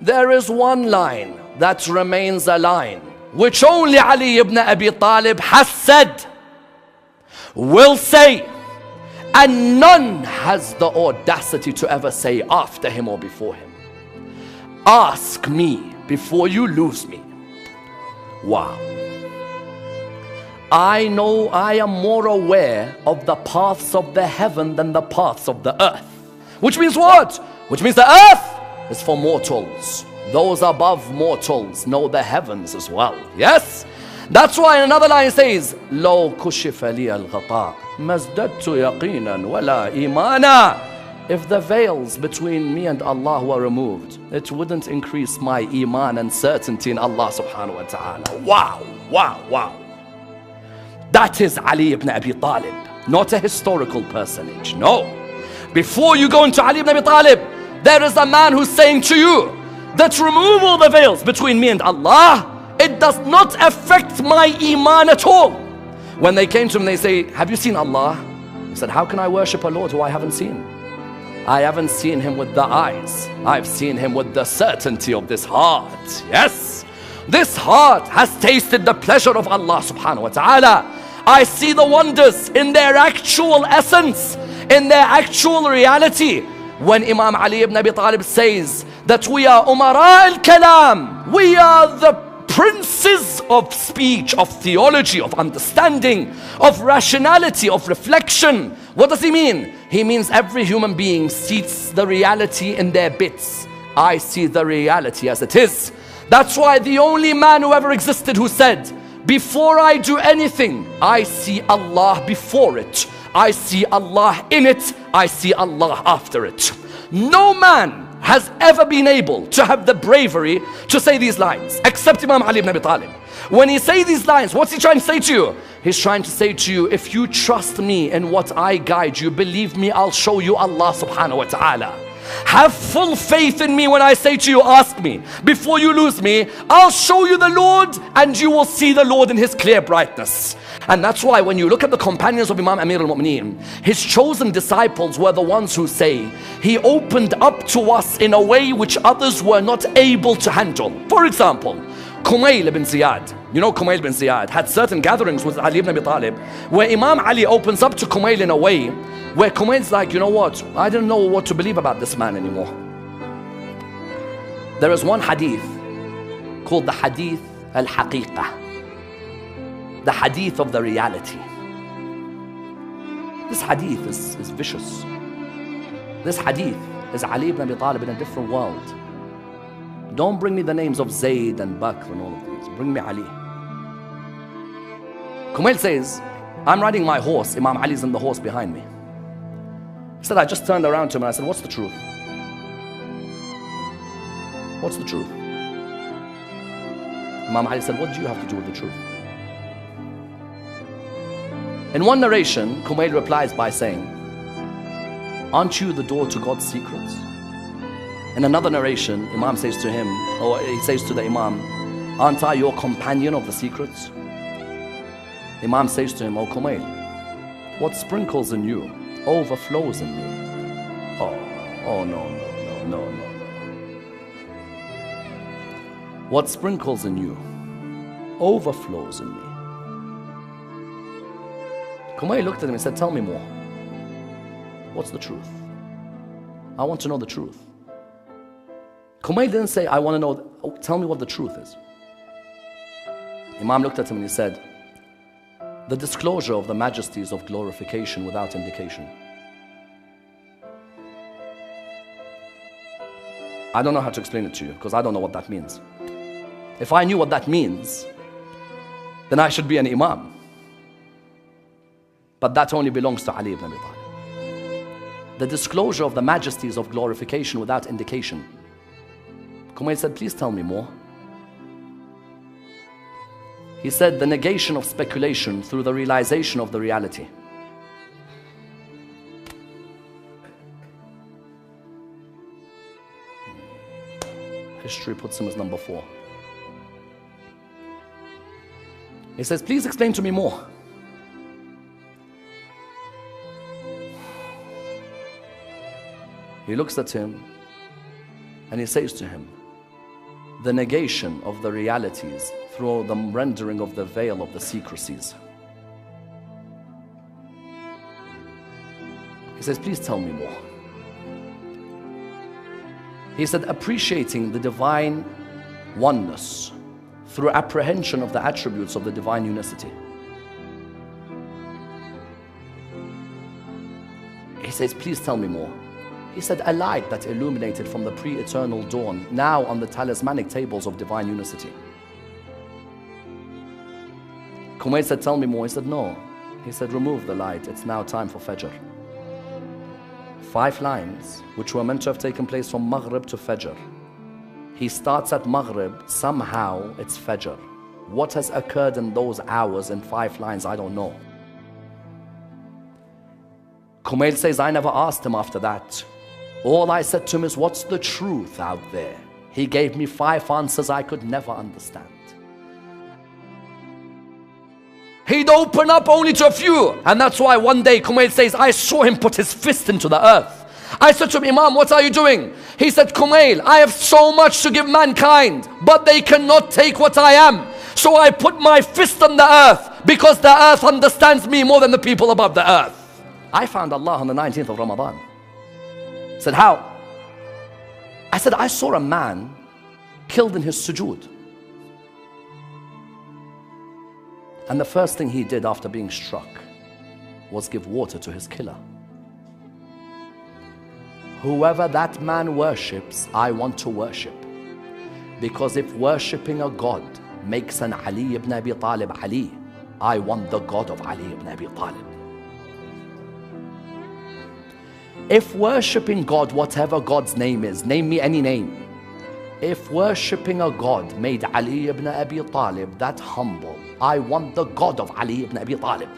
there is one line that remains a line which only Ali ibn Abi Talib has said, will say, and none has the audacity to ever say after him or before him. Ask me before you lose me. Wow. I know I am more aware of the paths of the heaven than the paths of the earth. Which means what? Which means the earth is for mortals. Those above mortals know the heavens as well. Yes? That's why in another line it says, لو كشف لي الغطاء ما ازددت يقينا ولا إيمانا. If the veils between me and Allah were removed, it wouldn't increase my iman and certainty in Allah subhanahu wa ta'ala. Wow, wow, wow. That is Ali ibn Abi Talib, not a historical personage. No. Before you go into Ali ibn Abi Talib, there is a man who's saying to you that remove all the veils between me and Allah, it does not affect my iman at all. When they came to him, they say, have you seen Allah? He said, how can I worship a Lord who I haven't seen? I haven't seen him with the eyes. I've seen him with the certainty of this heart. Yes, this heart has tasted the pleasure of Allah subhanahu wa ta'ala. I see the wonders in their actual essence, in their actual reality. When Imam Ali ibn Abi Talib says that we are umara al-kalam, we are the princes of speech, of theology, of understanding, of rationality, of reflection. What does he mean? He means every human being sees the reality in their bits. I see the reality as it is. That's why the only man who ever existed who said, before I do anything, I see Allah before it. I see Allah in it. I see Allah after it. No man has ever been able to have the bravery to say these lines except Imam Ali ibn Abi Talib. When he says these lines, what's he trying to say to you? He's trying to say to you, if you trust me in what I guide you, believe me, I'll show you Allah subhanahu wa ta'ala. Have full faith in me when I say to you, ask me. Before you lose me, I'll show you the Lord and you will see the Lord in his clear brightness. And that's why when you look at the companions of Imam Amir al-Mu'mineen, his chosen disciples were the ones who say, he opened up to us in a way which others were not able to handle. For example, Kumail ibn Ziyad, you know Kumail ibn Ziyad had certain gatherings with Ali ibn Abi Talib where Imam Ali opens up to Kumail in a way where Kumail's like, you know what, I don't know what to believe about this man anymore. There is one hadith called the hadith al-haqiqah, the hadith of the reality. This hadith is vicious. This hadith is Ali ibn Abi Talib in a different world. Don't bring me the names of Zayd and Bakr and all of these. Bring me Ali. Kumail says, I'm riding my horse. Imam Ali's on the horse behind me. He said, I just turned around to him and I said, what's the truth? What's the truth? Imam Ali said, what do you have to do with the truth? In one narration, Kumail replies by saying, aren't you the door to God's secrets? In another narration, Imam says to him, or he says to the Imam, aren't I your companion of the secrets? Imam says to him, oh Kumail, what sprinkles in you overflows in me. Oh no. What sprinkles in you overflows in me. Kumail looked at him and said, tell me more. What's the truth? I want to know the truth. Kumail didn't say, I want to know, tell me what the truth is. Imam looked at him and he said, the disclosure of the majesties of glorification without indication. I don't know how to explain it to you because I don't know what that means. If I knew what that means, then I should be an Imam. But that only belongs to Ali ibn Abi Talib. The disclosure of the majesties of glorification without indication. Kumail said, please tell me more. He said, the negation of speculation through the realization of the reality. History puts him as number 4. He says, please explain to me more. He looks at him and he says to him, the negation of the realities through the rendering of the veil of the secrecies. He says, please tell me more. He said, appreciating the divine oneness through apprehension of the attributes of the divine unicity. He says, please tell me more. He said, a light that illuminated from the pre-eternal dawn, now on the talismanic tables of divine unicity. Kumail said, tell me more. He said, no. He said, remove the light. It's now time for Fajr. 5 lines, which were meant to have taken place from Maghrib to Fajr. He starts at Maghrib, somehow it's Fajr. What has occurred in those hours in 5 lines, I don't know. Kumail says, I never asked him after that. All I said to him is, what's the truth out there? He gave me 5 answers I could never understand. He'd open up only to a few. And that's why one day Kumail says, I saw him put his fist into the earth. I said to him, Imam, what are you doing? He said, Kumail, I have so much to give mankind, but they cannot take what I am. So I put my fist on the earth, because the earth understands me more than the people above the earth. I found Allah on the 19th of Ramadan. I said, how? I said, I saw a man killed in his sujood. And the first thing he did after being struck was give water to his killer. Whoever that man worships, I want to worship. Because if worshipping a God makes an Ali ibn Abi Talib Ali, I want the God of Ali ibn Abi Talib. If worshipping God, whatever God's name is, name me any name. If worshipping a God made Ali ibn Abi Talib that humble, I want the God of Ali ibn Abi Talib.